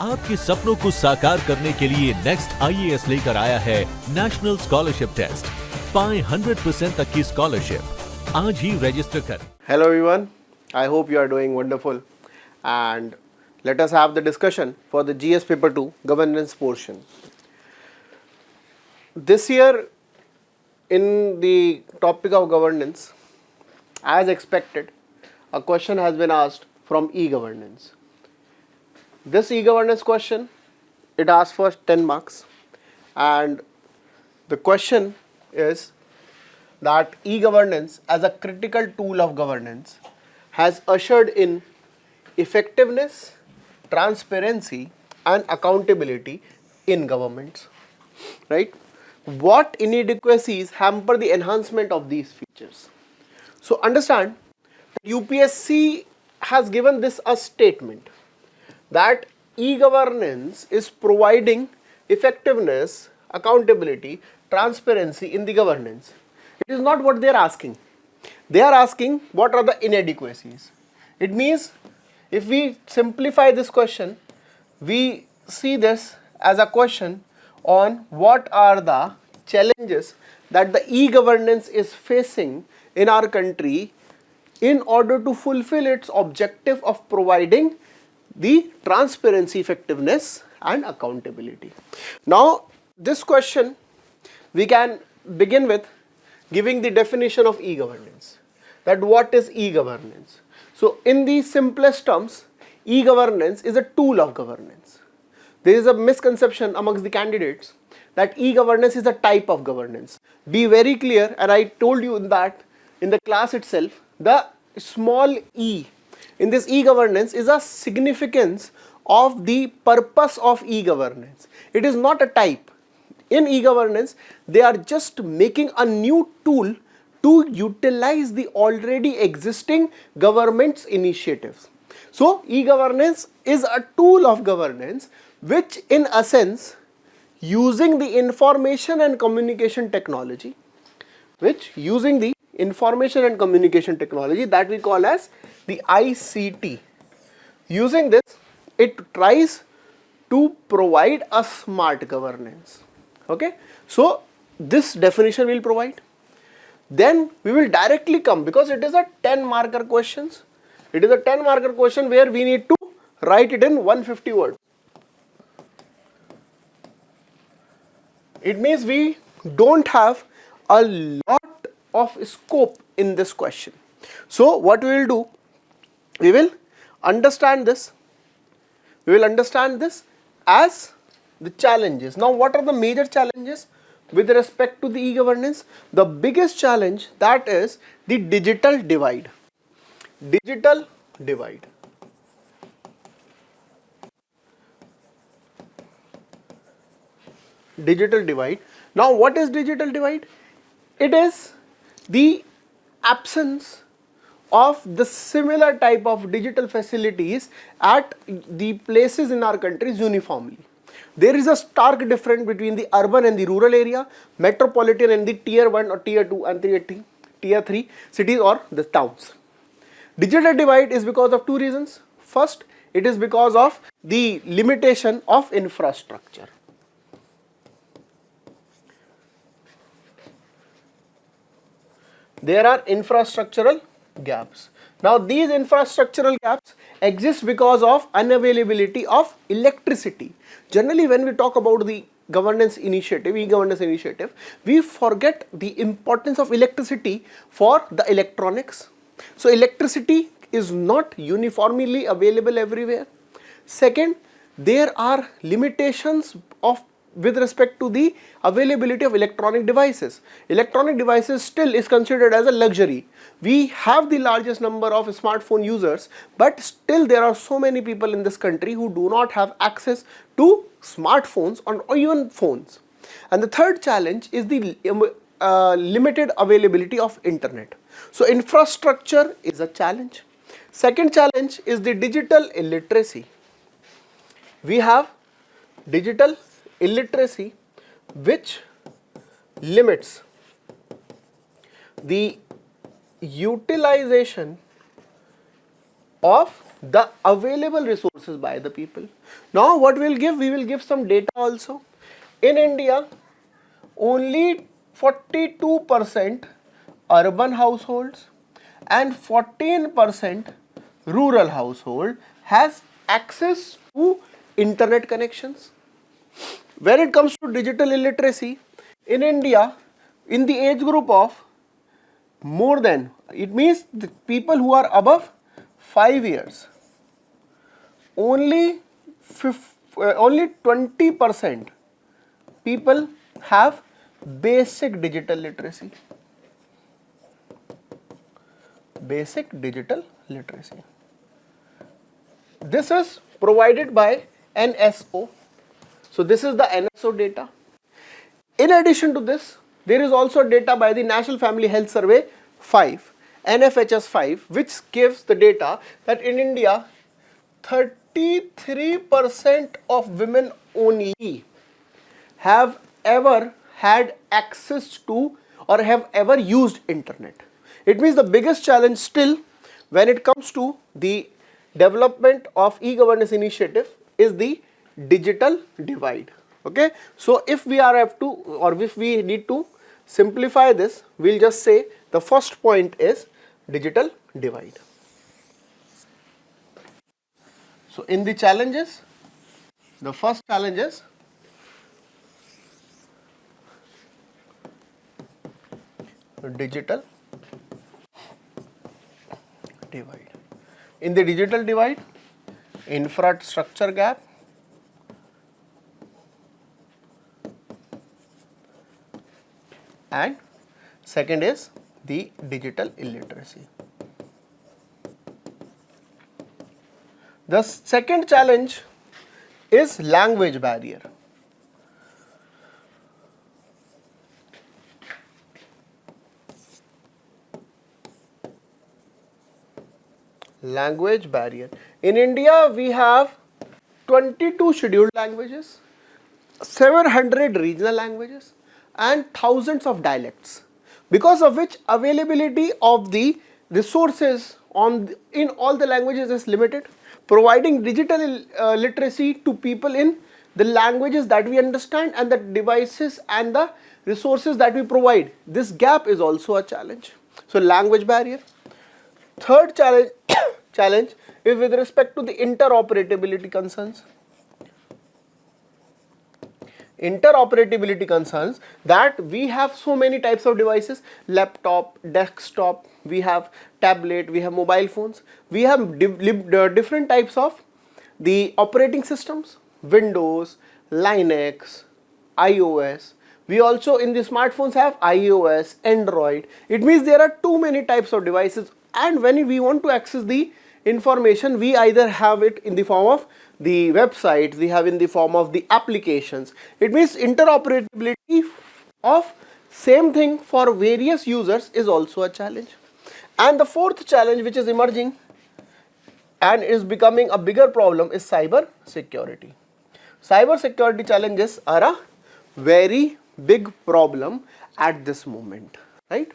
आपके सपनों को साकार करने के लिए नेक्स्ट आईएएस लेकर आया है नेशनल स्कॉलरशिप टेस्ट। पाएं 100% तक की स्कॉलरशिप। आज ही रजिस्टर करें। Hello everyone, I hope you are doing wonderful and let us have the discussion for the GS paper 2 governance portion. This year in the topic of governance, as expected, a question has been asked from e-governance. This e-governance question, it asks for 10 marks and the question is that e-governance as a critical tool of governance has ushered in effectiveness, transparency and accountability in governments, right? What inadequacies hamper the enhancement of these features? So understand, UPSC has given this a statement that e-governance is providing effectiveness, accountability, transparency in the governance. It is not what they are asking. They are asking what are the inadequacies. It means if we simplify this question, we see this as a question on what are the challenges that the e-governance is facing in our country in order to fulfill its objective of providing the transparency, effectiveness and accountability. Now this question we can begin with giving the definition of e-governance, that what is e-governance. So in the simplest terms, e-governance is a tool of governance. There is a misconception amongst the candidates that e-governance is a type of governance. Be very clear, and I told you that in the class itself, the small e in this e-governance is a significance of the purpose of e-governance. It is not a type. In e-governance, they are just making a new tool to utilize the already existing government's initiatives. So e-governance is a tool of governance which in a sense using the information and communication technology, that we call as the ICT. Using this, it tries to provide a smart governance. Okay, so this definition will provide. Then we will directly come, because it is a 10 marker questions. It is a 10 marker question where we need to write it in 150 words. It means we don't have a lot of scope in this question. So what we will do, we will understand this. We will understand this as the challenges. Now what are the major challenges with respect to the e-governance? The biggest challenge, that is the digital divide. Digital divide. Digital divide. Now what is digital divide? It is the absence of the similar type of digital facilities at the places in our countries uniformly. There is a stark difference between the urban and the rural area, metropolitan and the tier 1 or tier 2 and tier 3 cities or the towns. Digital divide is because of two reasons. First, it is because of the limitation of infrastructure. There are infrastructural gaps. Now these infrastructural gaps exist because of unavailability of electricity. Generally when we talk about the governance initiative, e-governance initiative, we forget the importance of electricity for the electronics. So electricity is not uniformly available everywhere. Second, there are limitations with respect to the availability of electronic devices. Electronic devices still is considered as a luxury. We have the largest number of smartphone users, but still there are so many people in this country who do not have access to smartphones or even phones. And the third challenge is the limited availability of internet. So infrastructure is a challenge. Second challenge is the digital illiteracy. We have digital illiteracy which limits the utilization of the available resources by the people. Now what we'll give, we will give some data also. In India, only 42% urban households and 14% rural household has access to internet connections. When it comes to digital illiteracy, in India, in the age group of more than, it means the people who are above 5 years, only 20% people have basic digital literacy. Basic digital literacy. This is provided by NSO. So this is the NSO data. In addition to this, there is also data by the National Family Health Survey 5, NFHS 5, which gives the data that in India, 33% of women only have ever had access to or have ever used internet. It means the biggest challenge still when it comes to the development of e-governance initiative is the digital divide. Okay, so if we are have to, or if we need to simplify this, we'll just say the first point is digital divide. So in the challenges, the first challenge is digital divide. In the digital divide, infrastructure gap, and second is the digital illiteracy. The second challenge is language barrier. Language barrier. In India, we have 22 scheduled languages, 700 regional languages, and thousands of dialects, because of which availability of the resources in all the languages is limited. Providing digital literacy to people in the languages that we understand and the devices and the resources that we provide, this gap is also a challenge. So language barrier. Third challenge is with respect to the interoperability concerns. Interoperability concerns that we have so many types of devices: laptop, desktop, we have tablet, we have mobile phones, we have different types of the operating systems: Windows, Linux, iOS. We also in the smartphones have iOS, Android. It means there are too many types of devices, and when we want to access the information, we either have it in the form of the websites, we have in the form of the applications. It means interoperability of same thing for various users is also a challenge. And the fourth challenge which is emerging and is becoming a bigger problem is cyber security. Cyber security challenges are a very big problem at this moment, right?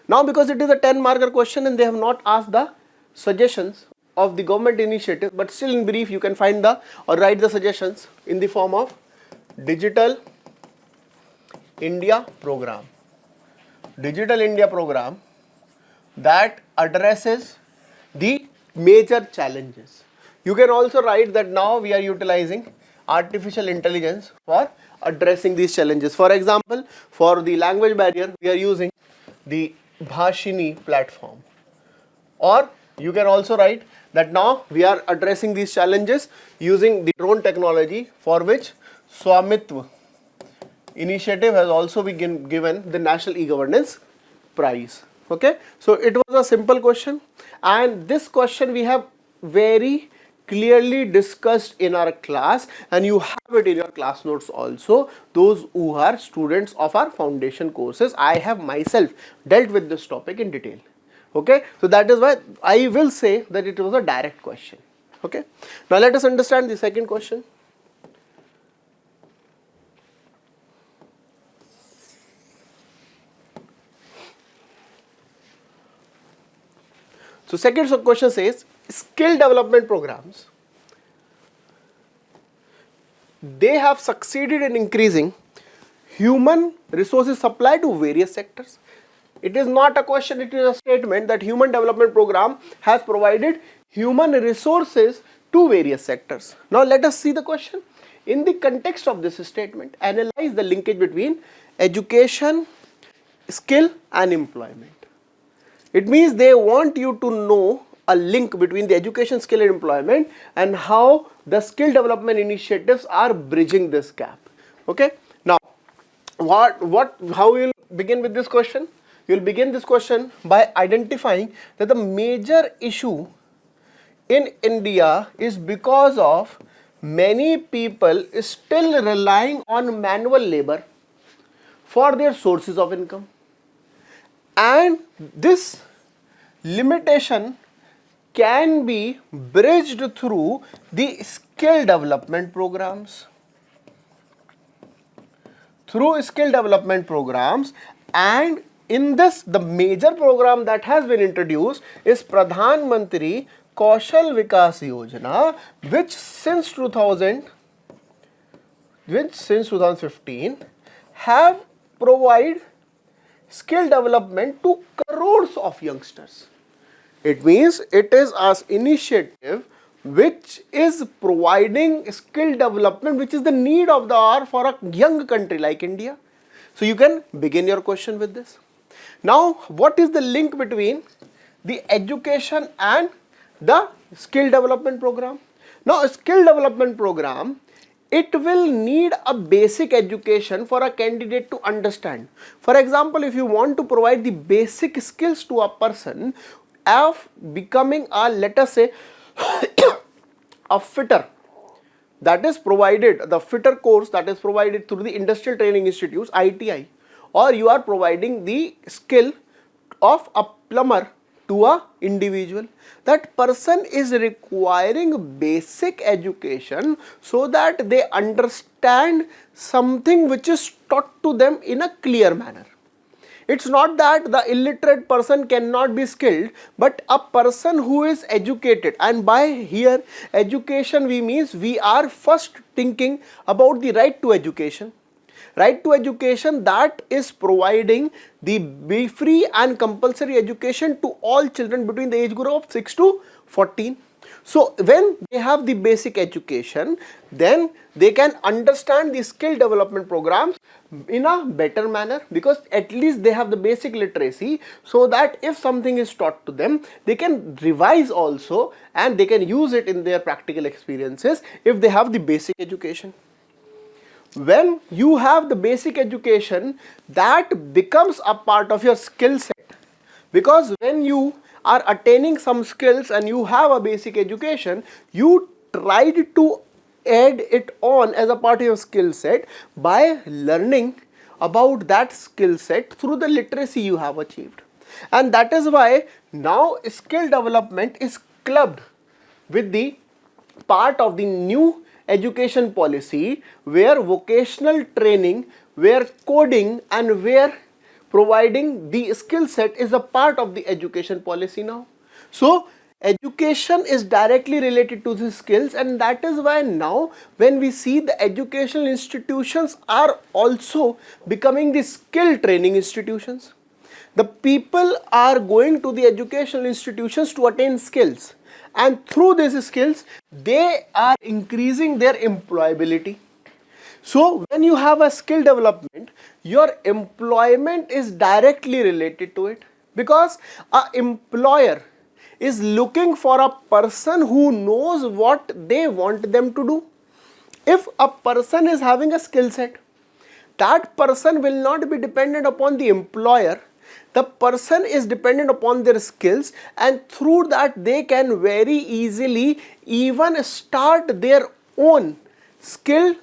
Now because it is a 10 marker question and they have not asked the suggestions of the government initiative, but still in brief you can find the or write the suggestions in the form of Digital India program. Digital India program that addresses the major challenges. You can also write that now we are utilizing artificial intelligence for addressing these challenges. For example, for the language barrier, we are using the Bhashini platform. Or you can also write that now we are addressing these challenges using the drone technology, for which Swamitva initiative has also been given the National E-Governance Prize. Okay, so it was a simple question, and this question we have very clearly discussed in our class, and you have it in your class notes also. Those who are students of our foundation courses, I have myself dealt with this topic in detail. Okay, so that is why I will say that it was a direct question. Okay, now let us understand the second question. So second question says skill development programs, they have succeeded in increasing human resources supply to various sectors. It is not a question, it is a statement that human development program has provided human resources to various sectors. Now let us see the question. In the context of this statement, analyze the linkage between education, skill and employment. It means they want you to know a link between the education, skill and employment, and how the skill development initiatives are bridging this gap. Okay. Now, how we will begin with this question? You will begin this question by identifying that the major issue in India is because of many people still relying on manual labor for their sources of income, and this limitation can be bridged through the skill development programs. Through skill development programs, and in this the major program that has been introduced is Pradhan Mantri Kaushal Vikas Yojana, which since 2015 have provided skill development to crores of youngsters. It means it is an initiative which is providing skill development, which is the need of the hour for a young country like India. So you can begin your question with this. Now, what is the link between the education and the skill development program? Now, a skill development program, it will need a basic education for a candidate to understand. For example, if you want to provide the basic skills to a person of becoming a, let us say, a fitter, that is provided, the fitter course that is provided through the industrial training institutes, ITI, or you are providing the skill of a plumber to a individual, that person is requiring basic education so that they understand something which is taught to them in a clear manner. It's not that the illiterate person cannot be skilled, but a person who is educated, and by here education we means we are first thinking about the right to education. Right to education, that is providing the free and compulsory education to all children between the age group of 6 to 14. So when they have the basic education, then they can understand the skill development programs in a better manner, because at least they have the basic literacy, so that if something is taught to them, they can revise also and they can use it in their practical experiences if they have the basic education. When you have the basic education, that becomes a part of your skill set, because when you are attaining some skills and you have a basic education, you tried to add it on as a part of your skill set by learning about that skill set through the literacy you have achieved. And that is why now skill development is clubbed with the part of the new education policy, where vocational training, where coding and where providing the skill set is a part of the education policy now. So education is directly related to the skills, and that is why now when we see the educational institutions are also becoming the skill training institutions. The people are going to the educational institutions to attain skills, and through these skills they are increasing their employability. So when you have a skill development, your employment is directly related to it, because an employer is looking for a person who knows what they want them to do. If a person is having a skill set, that person will not be dependent upon the employer. The person is dependent upon their skills, and through that they can very easily even start their own skilled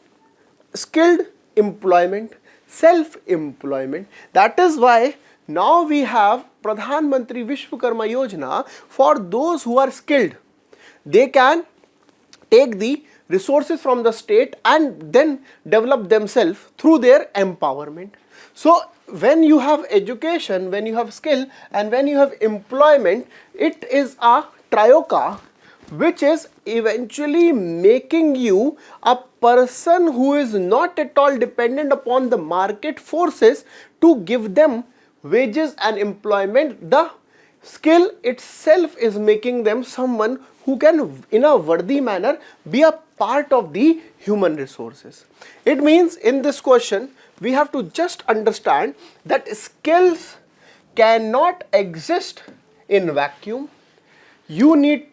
employment, self-employment. That is why now we have Pradhan Mantri Vishwakarma Yojana for those who are skilled. They can take the resources from the state and then develop themselves through their empowerment. So when you have education, when you have skill, and when you have employment, it is a trioka which is eventually making you a person who is not at all dependent upon the market forces to give them wages and employment. The skill itself is making them someone who can in a worthy manner be a part of the human resources. It means in this question we have to just understand that skills cannot exist in vacuum. You need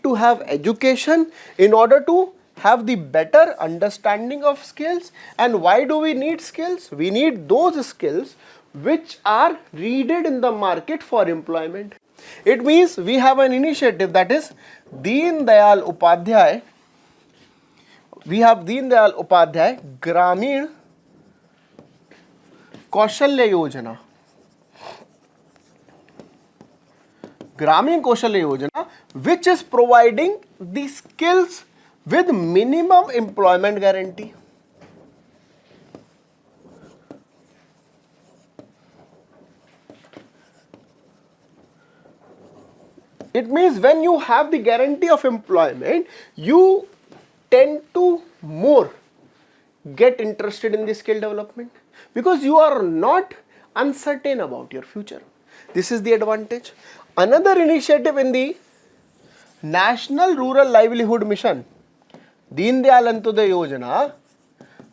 to have education in order to have the better understanding of skills. And why do we need skills? We need those skills which are needed in the market for employment. It means we have an initiative, that is Deen Dayal Upadhyay. We have Deen Dayal Upadhyay Gramin Kaushalya Yojana. Gramin Kaushalya Yojana, which is providing the skills with minimum employment guarantee. It means when you have the guarantee of employment, you tend to more get interested in the skill development because you are not uncertain about your future. This is the advantage. Another initiative in the National Rural Livelihood Mission, Deen Dayal Antyodaya Yojana,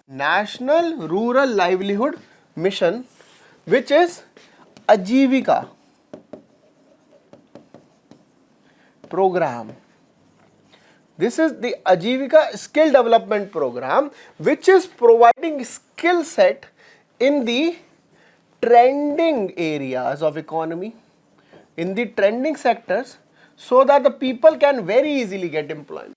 National Rural Livelihood Mission, which is Ajivika program. This is the Ajivika skill development program, which is providing skill set in the trending areas of economy, in the trending sectors, so that the people can very easily get employment.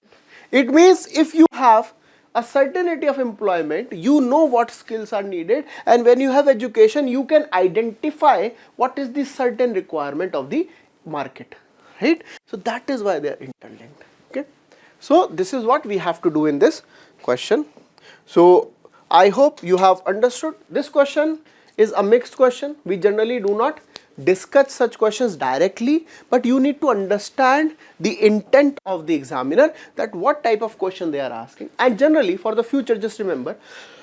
It means if you have a certainty of employment, you know what skills are needed, and when you have education, you can identify what is the certain requirement of the market, right? So that is why they are interlinked. Okay. So this is what we have to do in this question. So I hope you have understood. This question is a mixed question. We generally do not discuss such questions directly, but you need to understand the intent of the examiner, that what type of question they are asking. And generally for the future, just remember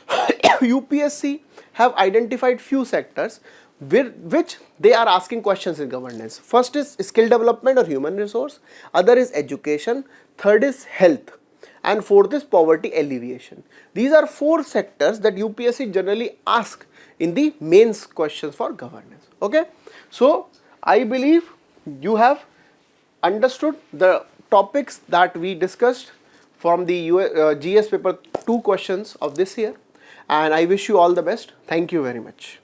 UPSC have identified few sectors which they are asking questions in governance. First is skill development or human resource, other is education, third is health, and fourth is poverty alleviation. These are four sectors that UPSC generally ask in the mains questions for governance. Okay. So I believe you have understood the topics that we discussed from the GS paper 2 questions of this year, and I wish you all the best. Thank you very much.